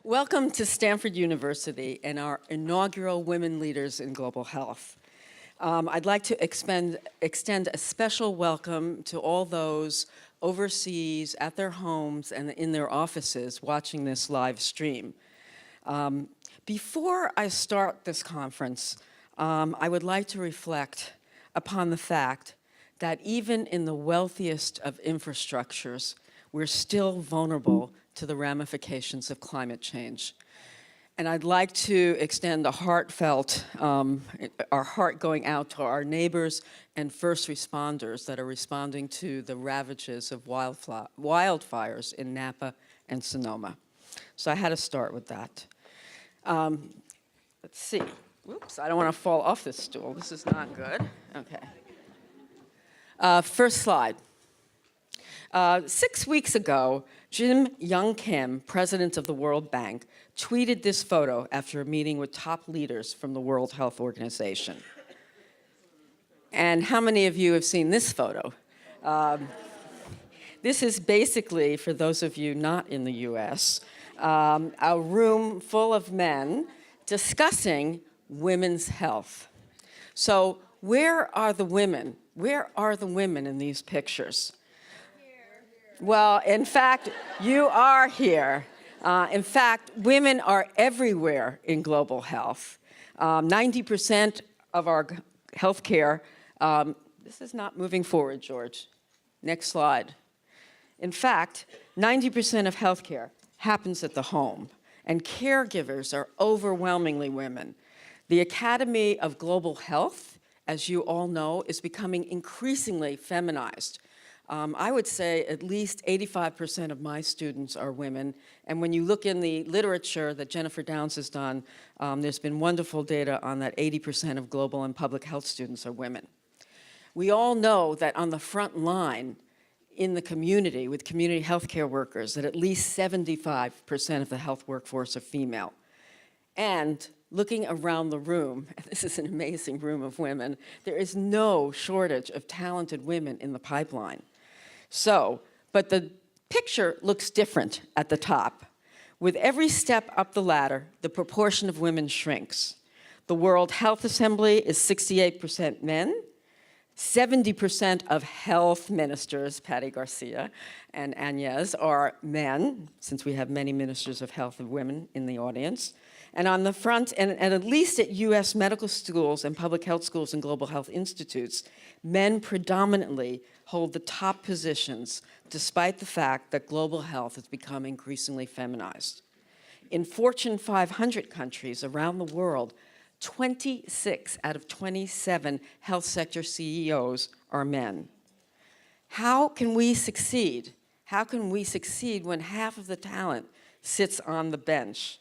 Welcome to Stanford University and our inaugural Women Leaders in Global Health. I'd like to extend a special welcome to all those overseas at their homes and in their offices watching this live stream. Before I start this conference, I would like to reflect upon the fact that even in the wealthiest of infrastructures, we're still vulnerable to the ramifications of climate change. And I'd like to extend a heartfelt, our heart going out to our neighbors and first responders that are responding to the ravages of wildfires in Napa and Sonoma. So I had to start with that. Let's see. Whoops, I don't want to fall off this stool. This is not good. Okay. First slide. 6 weeks ago, Jim Young Kim, president of the World Bank, tweeted this photo after a meeting with top leaders from the World Health Organization. And how many of you have seen this photo? This is basically, for those of you not in the US, a room full of men discussing women's health. So where are the women? Where are the women in these pictures? Well, in fact, you are here. In fact, women are everywhere in global health. 90% of our healthcare, this is not moving forward, George. Next slide. In fact, 90% of healthcare happens at the home, and caregivers are overwhelmingly women. The Academy of Global Health, as you all know, is becoming increasingly feminized. I would say at least 85% of my students are women, and when you look in the literature that Jennifer Downs has done, there's been wonderful data on that 80% of global and public health students are women. We all know that on the front line in the community, with community healthcare workers, that at least 75% of the health workforce are female. And looking around the room, and this is an amazing room of women, there is no shortage of talented women in the pipeline. So, but the picture looks different at the top. With every step up the ladder, the proportion of women shrinks. The World Health Assembly is 68% men. 70% of health ministers, Patty Garcia and Agnes, are men, since we have many ministers of health of women in the audience. And on the front, and at least at US medical schools and public health schools and global health institutes, men predominantly hold the top positions, despite the fact that global health has become increasingly feminized. In Fortune 500 countries around the world, 26 out of 27 health sector CEOs are men. How can we succeed? How can we succeed when half of the talent sits on the bench?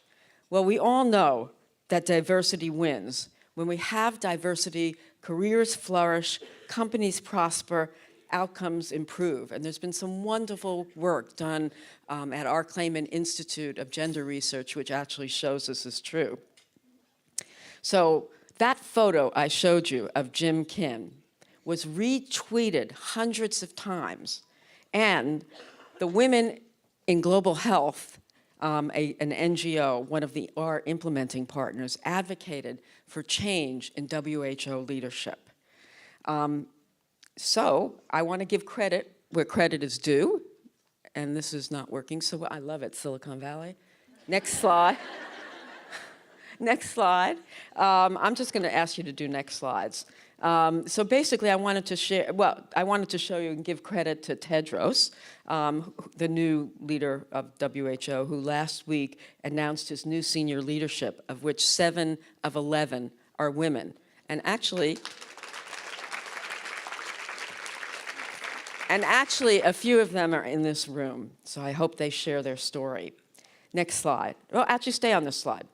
Well, we all know that diversity wins. When we have diversity, careers flourish, companies prosper, outcomes improve. And there's been some wonderful work done at our Clayman Institute of Gender Research, which actually shows this is true. So that photo I showed you of Jim Kim was retweeted hundreds of times. And the Women in Global Health, an NGO, one of our implementing partners, advocated for change in WHO leadership. So I want to give credit where credit is due. And this is not working, so I love it, Silicon Valley. Next slide. Next slide. I'm just going to ask you to do next slides. So basically, I wanted to show you and give credit to Tedros, the new leader of WHO, who last week announced his new senior leadership, of which 7 of 11 are women. And actually, a few of them are in this room, so I hope they share their story. Next slide. Well, actually, stay on this slide.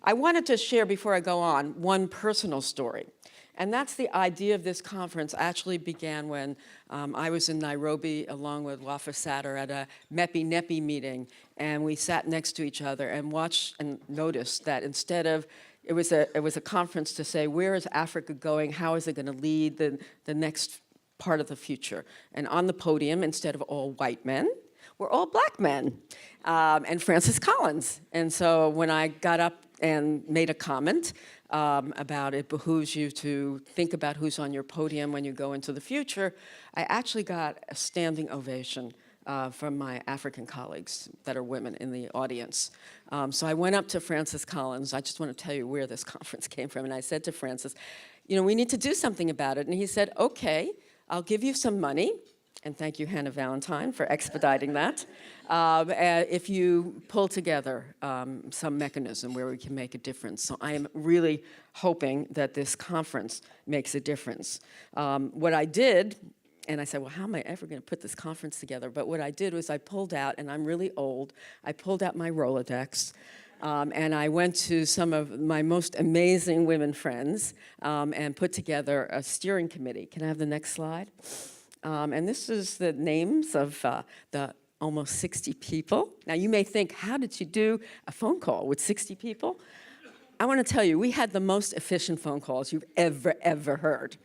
I wanted to share, before I go on, one personal story. And that's the idea of this conference actually began when I was in Nairobi along with Wafa Satter at a MEPI NEPI meeting, and we sat next to each other and watched and noticed that instead of, it was a conference to say, where is Africa going? How is it going to lead the next part of the future? And on the podium, instead of all white men, were all black men, and Francis Collins. And so when I got up and made a comment about it behooves you to think about who's on your podium when you go into the future, I actually got a standing ovation from my African colleagues that are women in the audience. So I went up to Francis Collins. I just want to tell you where this conference came from. And I said to Francis, you know, we need to do something about it. And he said, okay, I'll give you some money. And thank you, Hannah Valentine, for expediting that. If you pull together some mechanism where we can make a difference. So I am really hoping that this conference makes a difference. What I did, and I said, well, how am I ever going to put this conference together? But what I did was I pulled out, and I'm really old, I pulled out my Rolodex, and I went to some of my most amazing women friends and put together a steering committee. Can I have the next slide? And this is the names of the almost 60 people. Now, you may think, how did you do a phone call with 60 people? I want to tell you, we had the most efficient phone calls you've ever heard.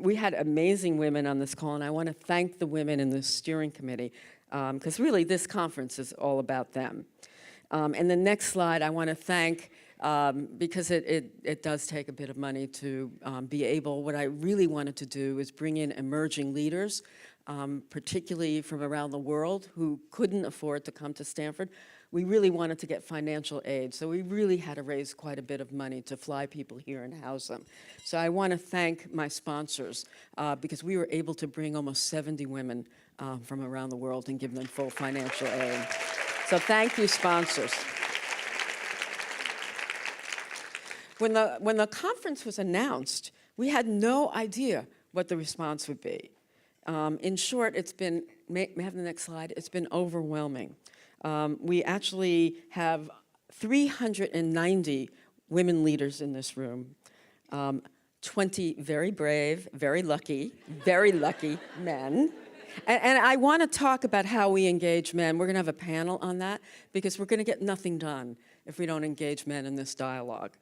We had amazing women on this call, and I want to thank the women in the steering committee, because really this conference is all about them. And the next slide, I want to thank, because it does take a bit of money to be able, what I really wanted to do is bring in emerging leaders, particularly from around the world who couldn't afford to come to Stanford. We really wanted to get financial aid, so we really had to raise quite a bit of money to fly people here and house them. So I want to thank my sponsors, because we were able to bring almost 70 women from around the world and give them full financial aid. So thank you, sponsors. When the conference was announced, we had no idea what the response would be. In short, it's been, may I have the next slide? It's been overwhelming. We actually have 390 women leaders in this room, 20 very brave, very lucky men. And I want to talk about how we engage men. We're going to have a panel on that because we're going to get nothing done if we don't engage men in this dialogue.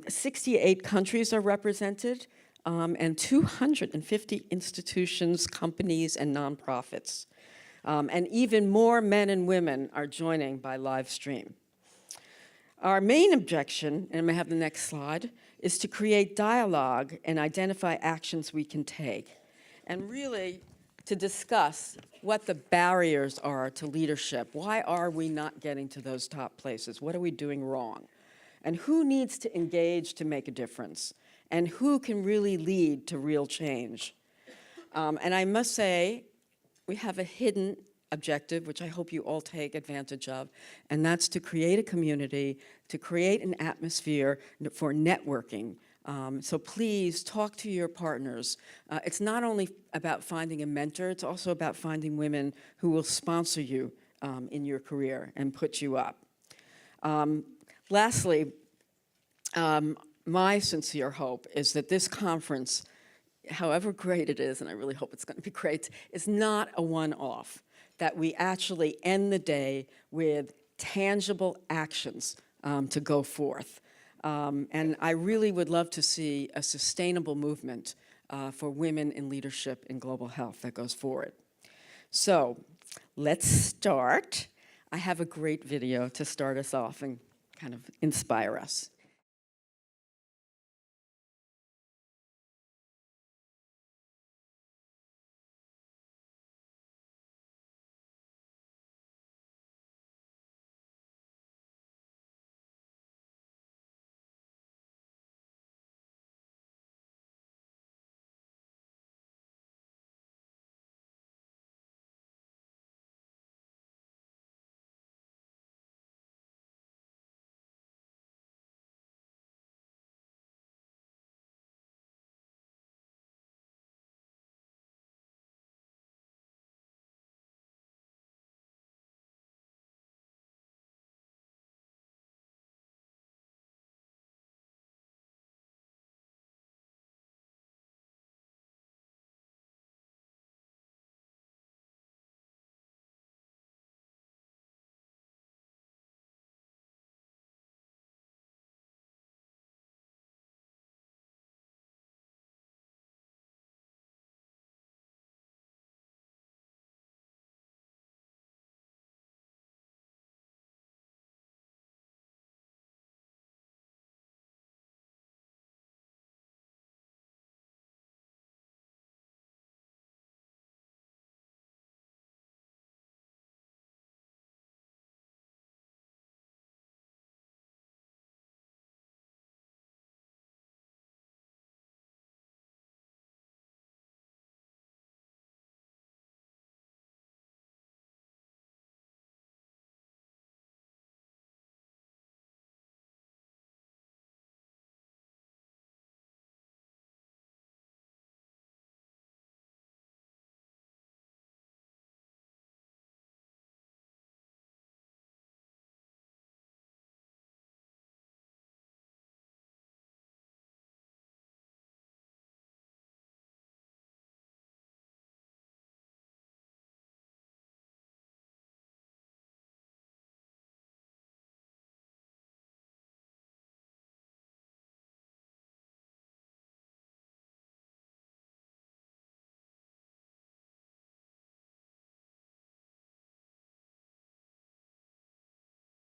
68 countries are represented, and 250 institutions, companies, and nonprofits. And even more men and women are joining by live stream. Our main objection, and I have the next slide, is to create dialogue and identify actions we can take, and really to discuss what the barriers are to leadership. Why are we not getting to those top places? What are we doing wrong? And who needs to engage to make a difference? And who can really lead to real change? And I must say, we have a hidden objective, which I hope you all take advantage of, and that's to create a community, to create an atmosphere for networking. So please talk to your partners. It's not only about finding a mentor, it's also about finding women who will sponsor you in your career and put you up. Lastly, my sincere hope is that this conference, however great it is, and I really hope it's going to be great, is not a one-off, that we actually end the day with tangible actions to go forth. And I really would love to see a sustainable movement for women in leadership in global health that goes forward. So let's start. I have a great video to start us off and kind of inspire us.